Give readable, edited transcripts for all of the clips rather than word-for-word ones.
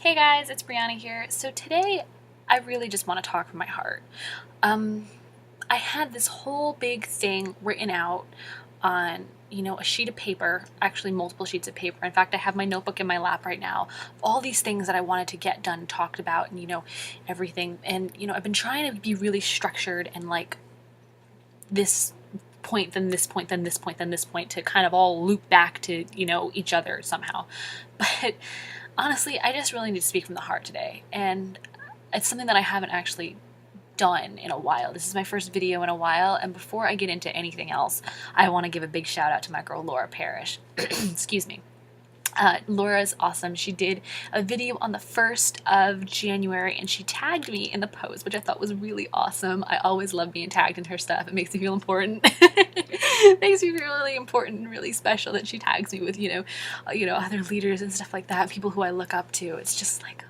Hey guys, it's Brianna here. So today I really just want to talk from my heart. I had this whole big thing written out on, a sheet of paper, actually multiple sheets of paper. In fact, I have my notebook in my lap right now, all these things that I wanted to get done, talked about, and, everything. And, I've been trying to be really structured and like this point, then this point, then this point, then this point to kind of all loop back to, each other somehow. But honestly, I just really need to speak from the heart today. And it's something that I haven't actually done in a while. This is my first video in a while. And before I get into anything else, I want to give a big shout out to my girl, Laura Parish. Excuse me. Laura is awesome. She did a video on the 1st of January and she tagged me in the post, which I thought was really awesome. I always love being tagged in her stuff. It makes me feel important. It makes me feel really important and really special that she tags me with, other leaders and stuff like that, people who I look up to. It's just like,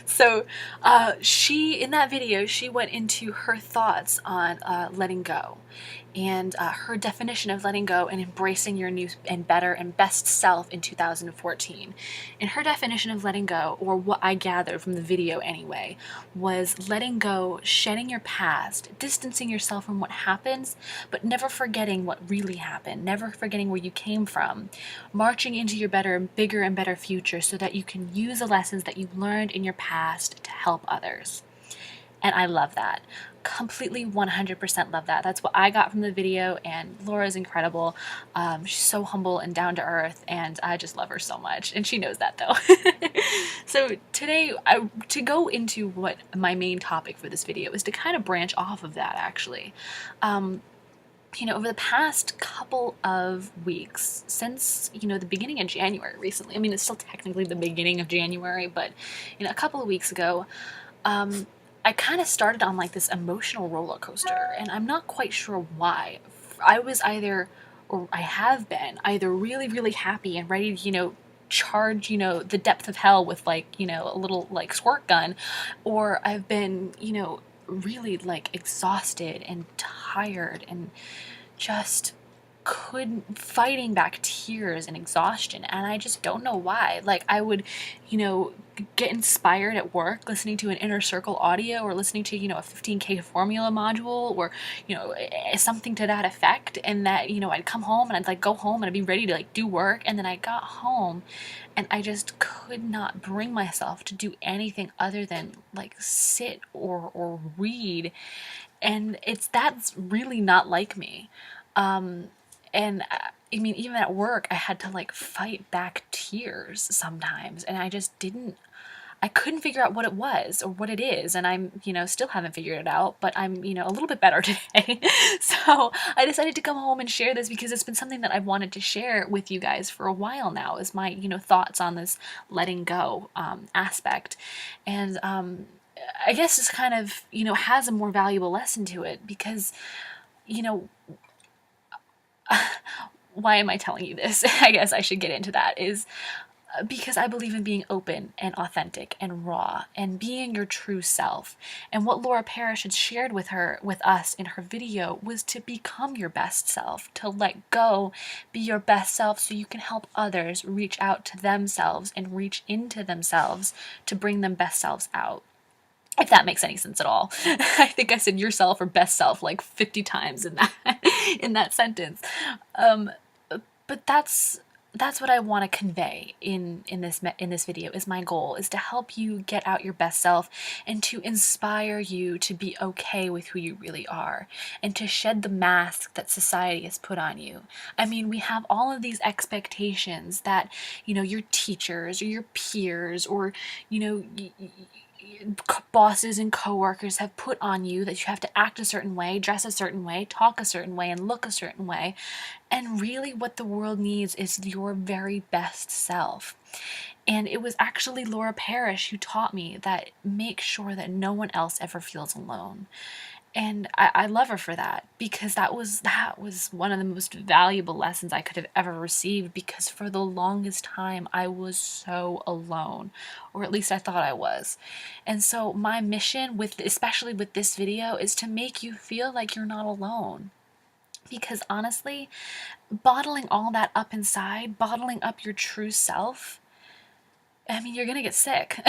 So she, in that video, she went into her thoughts on letting go and her definition of letting go and embracing your new and better and best self in 2014. And her definition of letting go, or what I gathered from the video anyway, was letting go, shedding your past, distancing yourself from what happens, but never forgetting what really happened, never forgetting where you came from, marching into your better, bigger and better future so that you can use the lessons that you've learned in your past to help others. And I love that. Completely 100% love that. That's what I got from the video, and Laura's incredible. She's so humble and down to earth, and I just love her so much, and she knows that though. So today, to go into what my main topic for this video is to kind of branch off of that actually. Over the past couple of weeks, since, the beginning of January recently, I mean, it's still technically the beginning of January, but, a couple of weeks ago, I kind of started on like this emotional roller coaster, and I'm not quite sure why. I have been either really, really happy and ready to, charge, the depth of hell with like, a little like squirt gun, or I've been, really like exhausted and tired and just couldn't fighting back tears and exhaustion, and I just don't know why. Like I would get inspired at work listening to an inner circle audio, or listening to a 15K formula module, or something to that effect, and that I'd come home and I'd like go home and I'd be ready to like do work, and then I got home and I just could not bring myself to do anything other than like sit or read, and that's really not like me. And I mean, even at work, I had to like fight back tears sometimes, and I couldn't figure out what it was or what it is, and I'm, still haven't figured it out, but I'm, a little bit better today. So I decided to come home and share this because it's been something that I've wanted to share with you guys for a while now, is my, thoughts on this letting go aspect. And I guess this kind of, has a more valuable lesson to it because, why am I telling you this? I guess I should get into that, is because I believe in being open and authentic and raw and being your true self. And what Laura Parish had shared with us in her video was to become your best self, to let go, be your best self so you can help others reach out to themselves and reach into themselves to bring them best selves out. If that makes any sense at all. I think I said yourself or best self like 50 times in that sentence. But that's what I want to convey in this video. Is my goal is to help you get out your best self and to inspire you to be okay with who you really are and to shed the mask that society has put on you. I mean, we have all of these expectations that your teachers or your peers or bosses and coworkers have put on you, that you have to act a certain way, dress a certain way, talk a certain way, and look a certain way. And really what the world needs is your very best self. And it was actually Laura Parish who taught me that make sure that no one else ever feels alone. And I love her for that, because that was one of the most valuable lessons I could have ever received, because for the longest time I was so alone, or at least I thought I was. And so my mission especially with this video, is to make you feel like you're not alone. Because honestly, bottling all that up inside, bottling up your true self, mean, you're gonna get sick.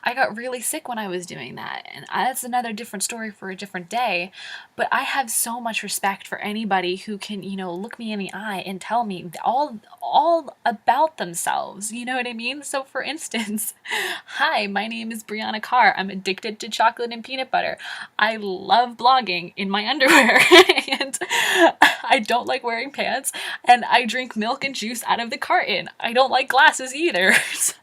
I got really sick when I was doing that, and that's another different story for a different day. But I have so much respect for anybody who can, look me in the eye and tell me all about themselves. You know what I mean? So, for instance, hi, my name is Brianna Carr. I'm addicted to chocolate and peanut butter. I love blogging in my underwear, and I don't like wearing pants, and I drink milk and juice out of the carton. I don't like glasses either. So,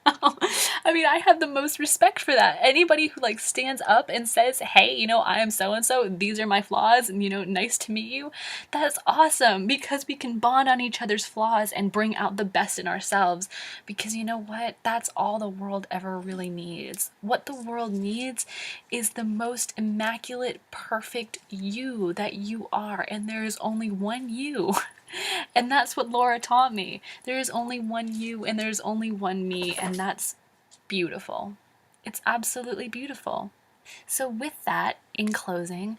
I mean, I have the most respect for that. Anybody who like stands up and says, hey, I am so and so, these are my flaws, and nice to meet you, that's awesome, because we can bond on each other's flaws and bring out the best in ourselves. Because you know what? That's all the world ever really needs. What the world needs is the most immaculate, perfect you that you are, and there is only one you. And that's what Laura taught me. There is only one you and there's only one me, and that's beautiful. It's absolutely beautiful. So with that, in closing,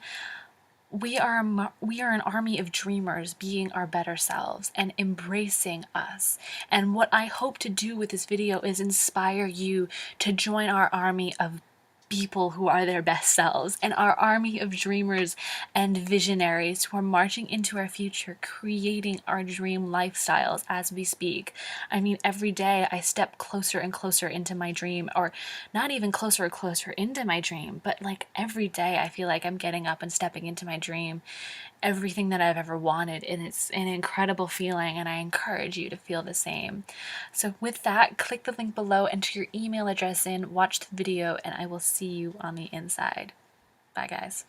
we are an army of dreamers being our better selves and embracing us. And what I hope to do with this video is inspire you to join our army of people who are their best selves, and our army of dreamers and visionaries who are marching into our future, creating our dream lifestyles as we speak. I mean, every day I step closer and closer into my dream, or not even closer and closer into my dream, but like every day I feel like I'm getting up and stepping into my dream, everything that I've ever wanted, and it's an incredible feeling, and I encourage you to feel the same. So with that, click the link below, enter your email address in, watch the video, and I will see you on the inside. Bye guys.